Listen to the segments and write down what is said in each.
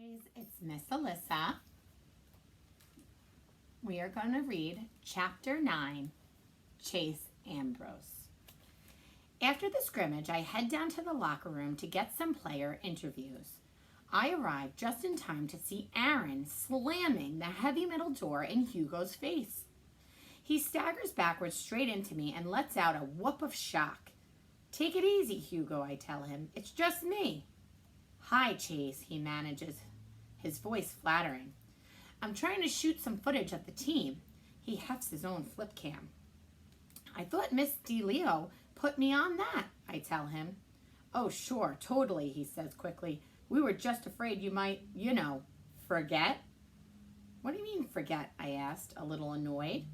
Guys, it's Miss Alyssa. We are going to read Chapter 9, Chase Ambrose. After the scrimmage, I head down to the locker room to get some player interviews. I arrive just in time to see Aaron slamming the heavy metal door in Hugo's face. He staggers backwards straight into me and lets out a whoop of shock. "Take it easy, Hugo," I tell him. "It's just me." "Hi, Chase," he manages, his voice flattering. "I'm trying to shoot some footage of the team." He hefts his own flip cam. "I thought Miss DeLeo put me on that," I tell him. "Oh, sure, totally," he says quickly. "We were just afraid you might, forget." "What do you mean, forget?" I asked, a little annoyed.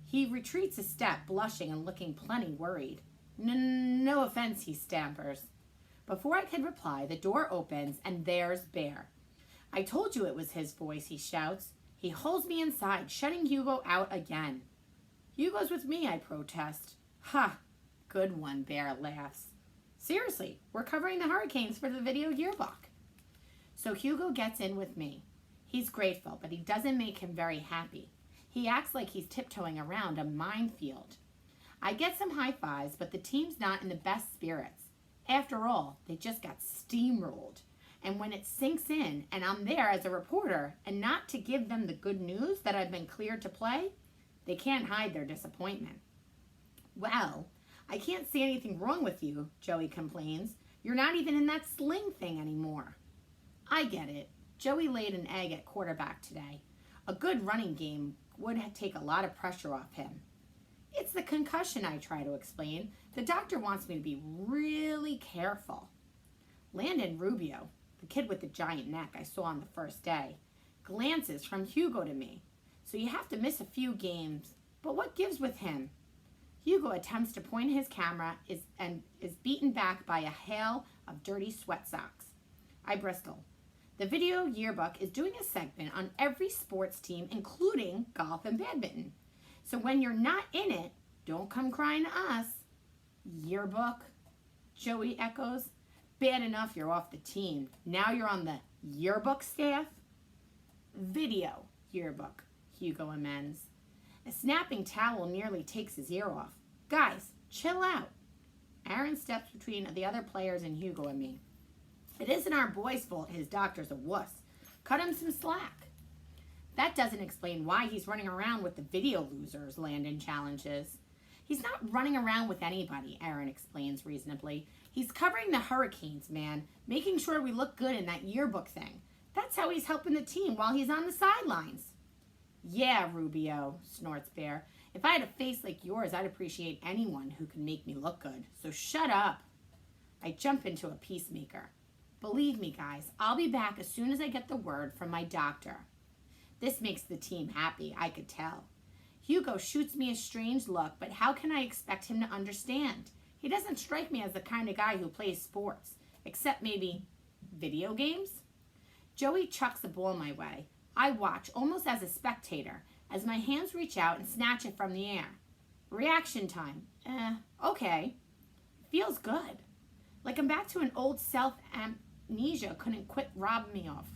He retreats a step, blushing and looking plenty worried. No offense," he stammers. Before I could reply, the door opens and there's Bear. "I told you it was his voice," he shouts. He holds me inside, shutting Hugo out again. "Hugo's with me," I protest. "Ha, good one," Bear laughs. "Seriously, we're covering the Hurricanes for the video yearbook." So Hugo gets in with me. He's grateful, but he doesn't make him very happy. He acts like he's tiptoeing around a minefield. I get some high fives, but the team's not in the best spirits. After all, they just got steamrolled. And when it sinks in and I'm there as a reporter and not to give them the good news that I've been cleared to play, they can't hide their disappointment. "Well, I can't see anything wrong with you," Joey complains. "You're not even in that sling thing anymore." I get it. Joey laid an egg at quarterback today. A good running game would take a lot of pressure off him. "It's the concussion," I try to explain. "The doctor wants me to be really careful." Landon Rubio, the kid with the giant neck I saw on the first day, glances from Hugo to me. "So you have to miss a few games, but what gives with him?" Hugo attempts to point his camera and is beaten back by a hail of dirty sweat socks. I bristle. "The video yearbook is doing a segment on every sports team, including golf and badminton. So when you're not in it, don't come crying to us." "Yearbook?" Joey echoes. "Bad enough you're off the team. Now you're on the yearbook staff?" "Video yearbook," Hugo amends. A snapping towel nearly takes his ear off. "Guys, chill out." Aaron steps between the other players and Hugo and me. "It isn't our boy's fault his doctor's a wuss. Cut him some slack." "That doesn't explain why he's running around with the video losers," Landon challenges. "He's not running around with anybody," Aaron explains reasonably. "He's covering the Hurricanes, man, making sure we look good in that yearbook thing. That's how he's helping the team while he's on the sidelines." "Yeah, Rubio," snorts Bear. "If I had a face like yours, I'd appreciate anyone who can make me look good. So shut up." I jump into a peacemaker. "Believe me, guys, I'll be back as soon as I get the word from my doctor." This makes the team happy, I could tell. Hugo shoots me a strange look, but how can I expect him to understand? He doesn't strike me as the kind of guy who plays sports, except maybe video games. Joey chucks a ball my way. I watch, almost as a spectator, as my hands reach out and snatch it from the air. Reaction time. Okay. Feels good. Like I'm back to an old self amnesia couldn't quit robbing me of.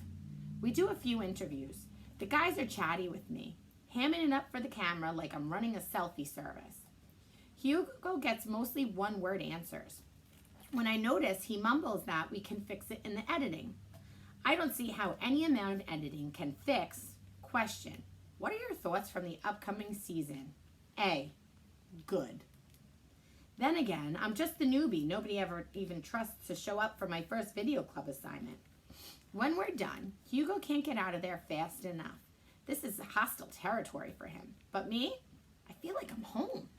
We do a few interviews. The guys are chatty with me, hamming it up for the camera like I'm running a selfie service. Hugo gets mostly one-word answers. When I notice, he mumbles that we can fix it in the editing. I don't see how any amount of editing can fix. Question: what are your thoughts from the upcoming season? A. Good. Then again, I'm just the newbie nobody ever even trusts to show up for my first video club assignment. When we're done, Hugo can't get out of there fast enough. This is hostile territory for him. But me? I feel like I'm home.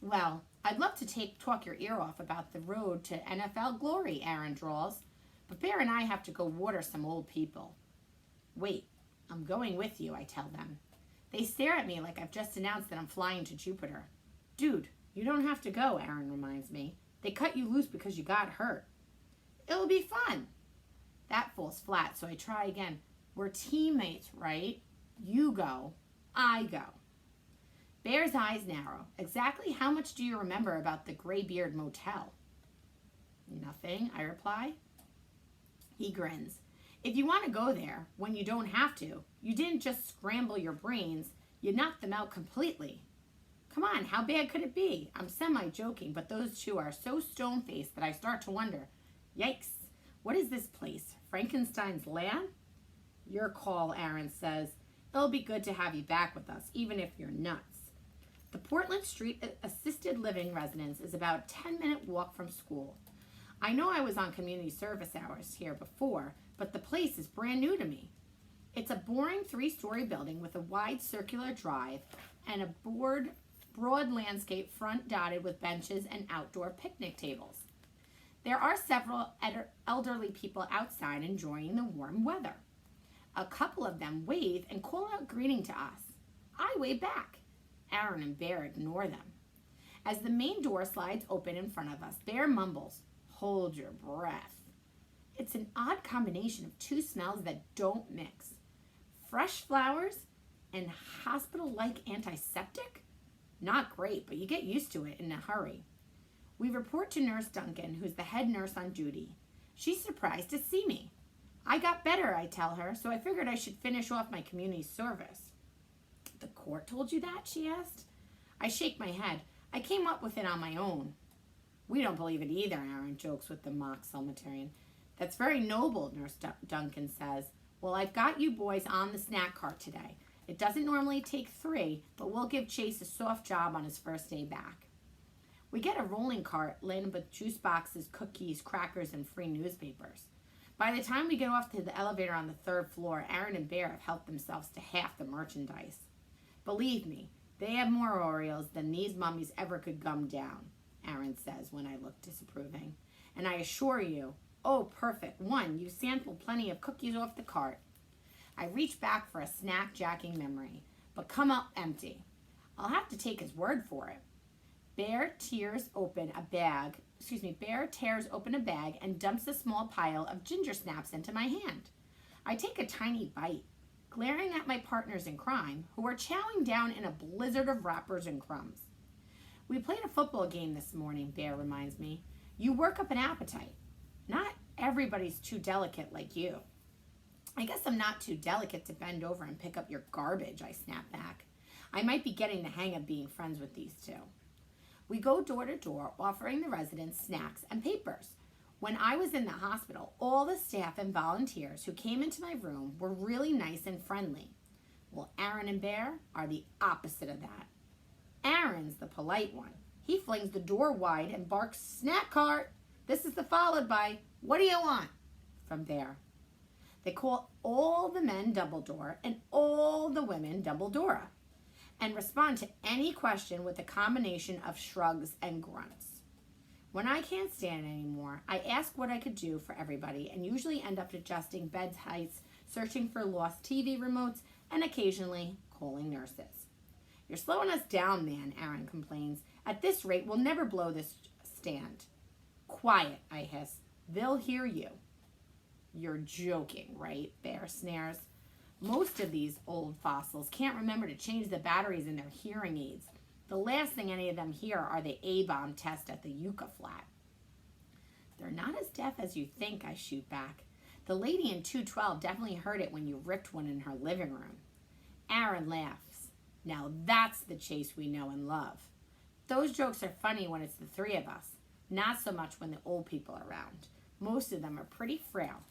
"Well, I'd love to talk your ear off about the road to NFL glory," Aaron drawls. "But Bear and I have to go water some old people." "Wait, I'm going with you," I tell them. They stare at me like I've just announced that I'm flying to Jupiter. "Dude, you don't have to go," Aaron reminds me. "They cut you loose because you got hurt." "It'll be fun." That falls flat, so I try again. "We're teammates, right? You go, I go." Bear's eyes narrow. "Exactly how much do you remember about the Graybeard Motel?" "Nothing," I reply. He grins. If you want to go there when you don't have to, you didn't just scramble your brains, you knocked them out completely. Come on, how bad could it be? I'm semi-joking, but those two are so stone-faced that I start to wonder, yikes, what is this place? Frankenstein's land? Your call, Aaron says. It'll be good to have you back with us, even if you're nuts. The Portland Street Assisted Living Residence is about a 10-minute walk from school. I know I was on community service hours here before, but the place is brand new to me. It's a boring 3-story building with a wide circular drive and a broad landscape front dotted with benches and outdoor picnic tables. There are several elderly people outside enjoying the warm weather. A couple of them wave and call out greeting to us. I wave back. Aaron and Bear ignore them. As the main door slides open in front of us, Bear mumbles, "Hold your breath." It's an odd combination of two smells that don't mix. Fresh flowers and hospital-like antiseptic? Not great, but you get used to it in a hurry. We report to Nurse Duncan, who's the head nurse on duty. She's surprised to see me. I got better, I tell her, so I figured I should finish off my community service. The court told you that? She asked. I shake my head. I came up with it on my own. We don't believe it either, Aaron jokes with the mock cemeterian. That's very noble, Nurse Duncan says. Well, I've got you boys on the snack cart today. It doesn't normally take 3, but we'll give Chase a soft job on his first day back. We get a rolling cart laden with juice boxes, cookies, crackers, and free newspapers. By the time we get off to the elevator on the 3rd floor, Aaron and Bear have helped themselves to half the merchandise. Believe me, they have more Oreos than these mummies ever could gum down, Aaron says when I look disapproving. And I assure you, oh, perfect. 1, you sampled plenty of cookies off the cart. I reach back for a snack-jacking memory, but come up empty. I'll have to take his word for it. Bear tears open a bag and dumps a small pile of ginger snaps into my hand. I take a tiny bite, glaring at my partners in crime, who are chowing down in a blizzard of wrappers and crumbs. We played a football game this morning, Bear reminds me. You work up an appetite. Not everybody's too delicate like you. I guess I'm not too delicate to bend over and pick up your garbage, I snap back. I might be getting the hang of being friends with these two. We go door to door, offering the residents snacks and papers. When I was in the hospital, all the staff and volunteers who came into my room were really nice and friendly. Well, Aaron and Bear are the opposite of that. Aaron's the polite one. He flings the door wide and barks, "Snack cart!" This is followed by, "What do you want?" from Bear. They call all the men Dumbledore and all the women Dumbledora, and respond to any question with a combination of shrugs and grunts. When I can't stand anymore, I ask what I could do for everybody and usually end up adjusting bed heights, searching for lost TV remotes, and occasionally calling nurses. You're slowing us down, man, Aaron complains. At this rate, we'll never blow this stand. Quiet, I hiss. They'll hear you. You're joking, right? Bear snares. Most of these old fossils can't remember to change the batteries in their hearing aids. The last thing any of them hear are the A-bomb test at the Yucca Flat. They're not as deaf as you think, I shoot back. The lady in 212 definitely heard it when you ripped one in her living room. Aaron laughs. Now that's the Chase we know and love. Those jokes are funny when it's the 3 of us. Not so much when the old people are around. Most of them are pretty frail.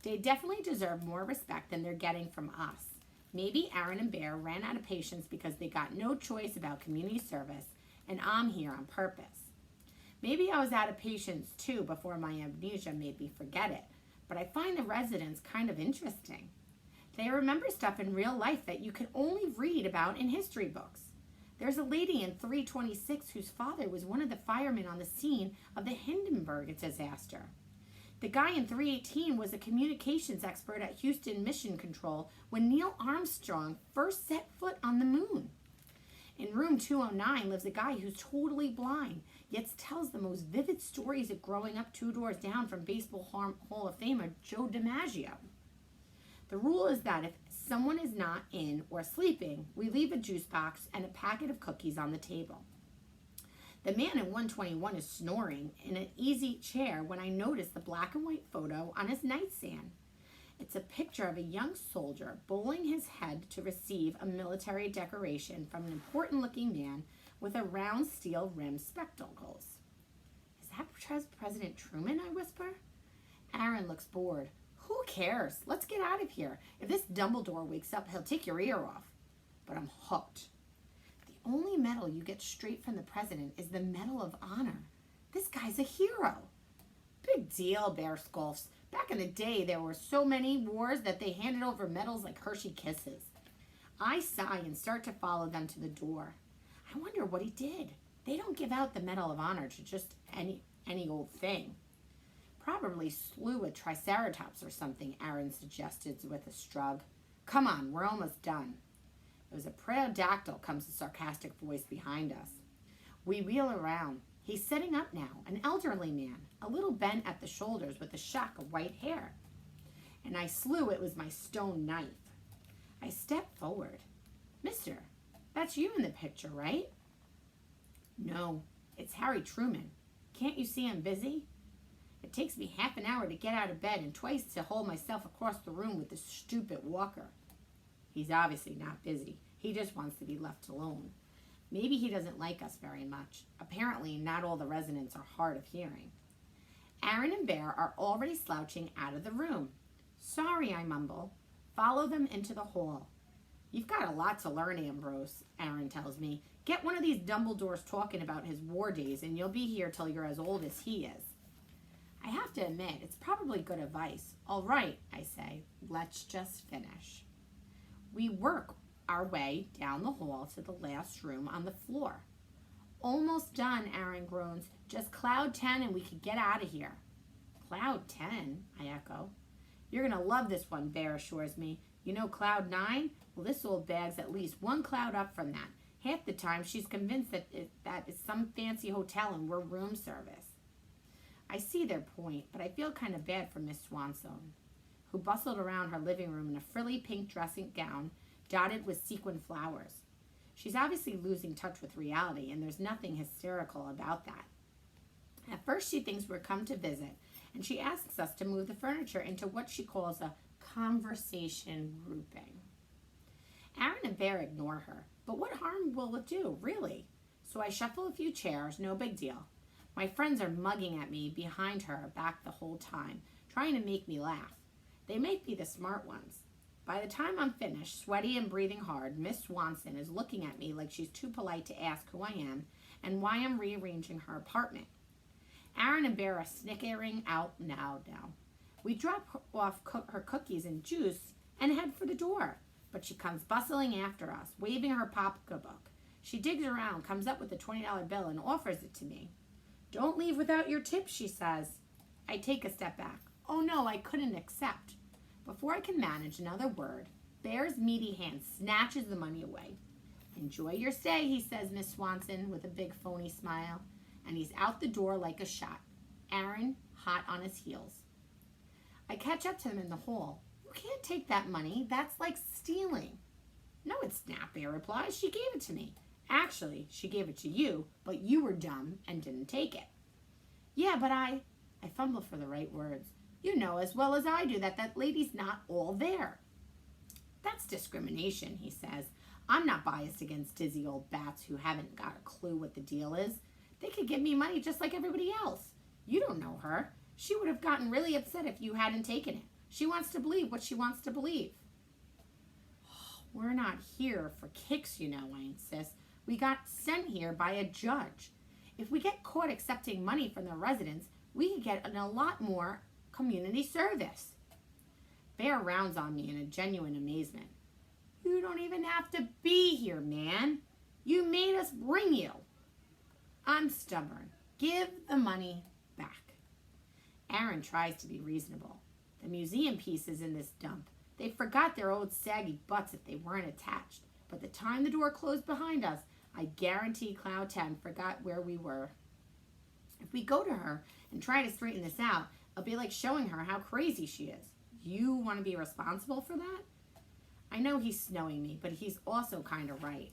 They definitely deserve more respect than they're getting from us. Maybe Aaron and Bear ran out of patience because they got no choice about community service, and I'm here on purpose. Maybe I was out of patience too before my amnesia made me forget it, but I find the residents kind of interesting. They remember stuff in real life that you can only read about in history books. There's a lady in 326 whose father was one of the firemen on the scene of the Hindenburg disaster. The guy in 318 was a communications expert at Houston Mission Control when Neil Armstrong first set foot on the moon. In room 209 lives a guy who's totally blind, yet tells the most vivid stories of growing up 2 doors down from Baseball Hall of Famer Joe DiMaggio. The rule is that if someone is not in or sleeping, we leave a juice box and a packet of cookies on the table. The man in 121 is snoring in an easy chair when I notice the black and white photo on his nightstand. It's a picture of a young soldier bowling his head to receive a military decoration from an important-looking man with a round steel-rimmed spectacles. Is that President Truman, I whisper? Aaron looks bored. Who cares? Let's get out of here. If this Dumbledore wakes up, he'll take your ear off. But I'm hooked. The only medal you get straight from the president is the Medal of Honor. This guy's a hero. Big deal, Bear scoffs. Back in the day, there were so many wars that they handed over medals like Hershey Kisses. I sigh and start to follow them to the door. I wonder what he did. They don't give out the Medal of Honor to just any old thing. Probably slew a triceratops or something, Aaron suggested with a shrug. Come on, we're almost done. It was a pterodactyl, comes a sarcastic voice behind us. We wheel around. He's sitting up now, an elderly man, a little bent at the shoulders with a shock of white hair. And I slew it with my stone knife. I stepped forward. Mister, that's you in the picture, right? No, it's Harry Truman. Can't you see I'm busy? It takes me half an hour to get out of bed and twice to hold myself across the room with this stupid walker. He's obviously not busy. He just wants to be left alone. Maybe he doesn't like us very much. Apparently, not all the residents are hard of hearing. Aaron and Bear are already slouching out of the room. Sorry, I mumble. Follow them into the hall. You've got a lot to learn, Ambrose, Aaron tells me. Get one of these Dumbledores talking about his war days and you'll be here till you're as old as he is. I have to admit, it's probably good advice. All right, I say, let's just finish. We work our way down the hall to the last room on the floor. Almost done, Aaron groans. Just Cloud 10 and we could get out of here. Cloud 10, I echo. You're going to love this one, Bear assures me. You know Cloud 9? Well, this old bag's at least one cloud up from that. Half the time, she's convinced that it's some fancy hotel and we're room service. I see their point, but I feel kind of bad for Miss Swanson, who bustled around her living room in a frilly pink dressing gown dotted with sequin flowers. She's obviously losing touch with reality, and there's nothing hysterical about that. At first, she thinks we're come to visit, and she asks us to move the furniture into what she calls a conversation grouping. Aaron and Bear ignore her, but what harm will it do, really? So I shuffle a few chairs, no big deal. My friends are mugging at me behind her back the whole time, trying to make me laugh. They might be the smart ones. By the time I'm finished, sweaty and breathing hard, Miss Swanson is looking at me like she's too polite to ask who I am and why I'm rearranging her apartment. Aaron and Bear are snickering out now. We drop off her cookies and juice and head for the door, but she comes bustling after us, waving her pocketbook. She digs around, comes up with a $20 bill and offers it to me. Don't leave without your tip, she says. I take a step back. Oh no, I couldn't accept. Before I can manage another word, Bear's meaty hand snatches the money away. Enjoy your stay, he says, Miss Swanson, with a big phony smile. And he's out the door like a shot. Aaron, hot on his heels. I catch up to him in the hall. You can't take that money. That's like stealing. No, it's not, Bear replies. She gave it to me. Actually, she gave it to you, but you were dumb and didn't take it. Yeah, but I fumble for the right words. You know as well as I do that lady's not all there. That's discrimination, he says. I'm not biased against dizzy old bats who haven't got a clue what the deal is. They could give me money just like everybody else. You don't know her. She would have gotten really upset if you hadn't taken it. She wants to believe what she wants to believe. We're not here for kicks, you know, I insist. We got sent here by a judge. If we get caught accepting money from the residents, we could get a lot more community service. Bear rounds on me in a genuine amazement. You don't even have to be here, man. You made us bring you. I'm stubborn. Give the money back. Aaron tries to be reasonable. The museum pieces in this dump, they forgot their old saggy butts if they weren't attached. But the time the door closed behind us, I guarantee Cloud 10 forgot where we were. If we go to her and try to straighten this out, it'll be like showing her how crazy she is. You want to be responsible for that? I know he's snowing me, but he's also kind of right.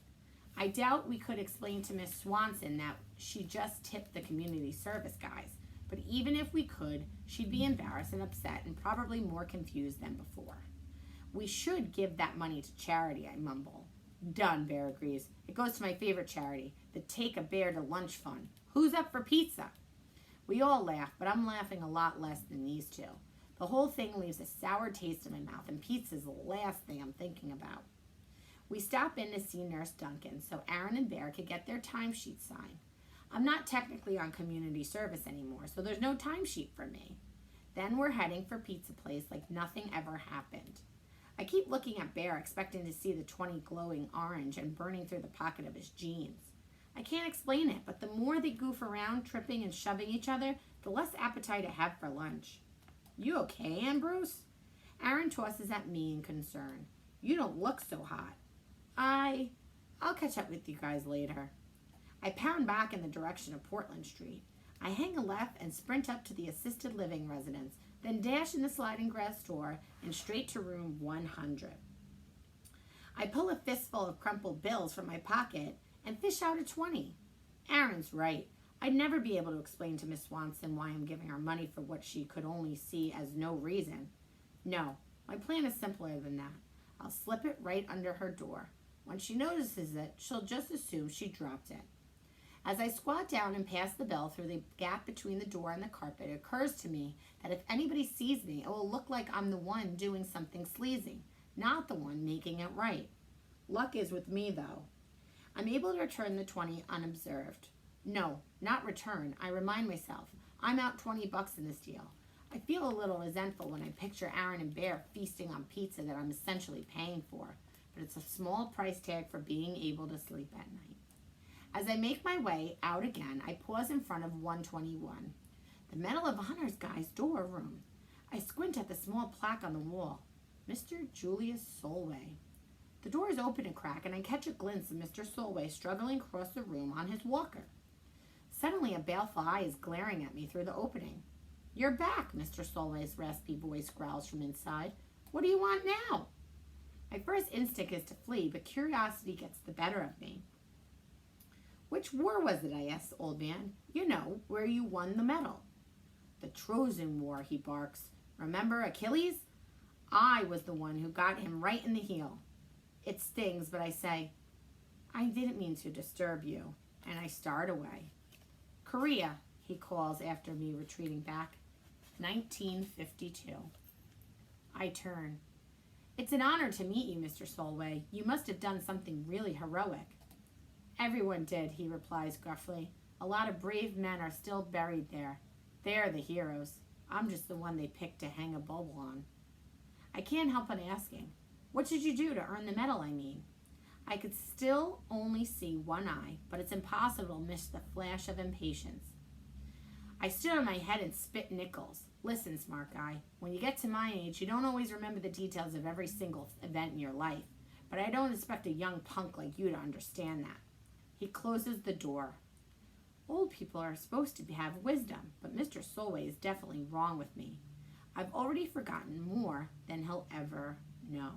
I doubt we could explain to Miss Swanson that she just tipped the community service guys, But even if we could, she'd be embarrassed and upset and probably more confused than before. We should give that money to charity, I mumble. Done, Bear agrees. It goes to my favorite charity, the Take a Bear to Lunch Fund. Who's up for pizza? We all laugh, but I'm laughing a lot less than these two. The whole thing leaves a sour taste in my mouth, and pizza's the last thing I'm thinking about. We stop in to see Nurse Duncan so Aaron and Bear could get their timesheet signed. I'm not technically on community service anymore, so there's no timesheet for me. Then we're heading for Pizza Place like nothing ever happened. I keep looking at Bear, expecting to see the 20 glowing orange and burning through the pocket of his jeans. I can't explain it, but the more they goof around, tripping and shoving each other, the less appetite I have for lunch. You okay, Ambrose? Aaron tosses at me in concern. You don't look so hot. I'll catch up with you guys later. I pound back in the direction of Portland Street. I hang a left and sprint up to the assisted living residence, then dash in the sliding glass door and straight to room 100. I pull a fistful of crumpled bills from my pocket and fish out a 20. Aaron's right. I'd never be able to explain to Miss Swanson why I'm giving her money for what she could only see as no reason. No, my plan is simpler than that. I'll slip it right under her door. When she notices it, she'll just assume she dropped it. As I squat down and pass the bill through the gap between the door and the carpet, it occurs to me that if anybody sees me, it will look like I'm the one doing something sleazy, not the one making it right. Luck is with me, though. I'm able to return the 20 unobserved. No, not return. I remind myself, I'm out $20 in this deal. I feel a little resentful when I picture Aaron and Bear feasting on pizza that I'm essentially paying for, but it's a small price tag for being able to sleep at night. As I make my way out again, I pause in front of 121, the Medal of Honor's guy's door room. I squint at the small plaque on the wall. Mr. Julius Solway. The door is open a crack, and I catch a glimpse of Mr. Solway struggling across the room on his walker. Suddenly, a baleful eye is glaring at me through the opening. You're back, Mr. Solway's raspy voice growls from inside. What do you want now? My first instinct is to flee, but curiosity gets the better of me. Which war was it, I asked, old man? You know, where you won the medal. The Trojan War, he barks. Remember Achilles? I was the one who got him right in the heel. It stings, but I say, I didn't mean to disturb you, and I start away. Korea, he calls after me retreating back. 1952. I turn. It's an honor to meet you, Mr. Solway. You must have done something really heroic. Everyone did, he replies gruffly. A lot of brave men are still buried there. They're the heroes. I'm just the one they picked to hang a bubble on. I can't help but asking, what did you do to earn the medal, I mean? I could still only see one eye, but it's impossible to miss the flash of impatience. I stood on my head and spit nickels. Listen, smart guy, when you get to my age, you don't always remember the details of every single event in your life, but I don't expect a young punk like you to understand that. He closes the door. Old people are supposed to have wisdom, but Mr. Solway is definitely wrong with me. I've already forgotten more than he'll ever know.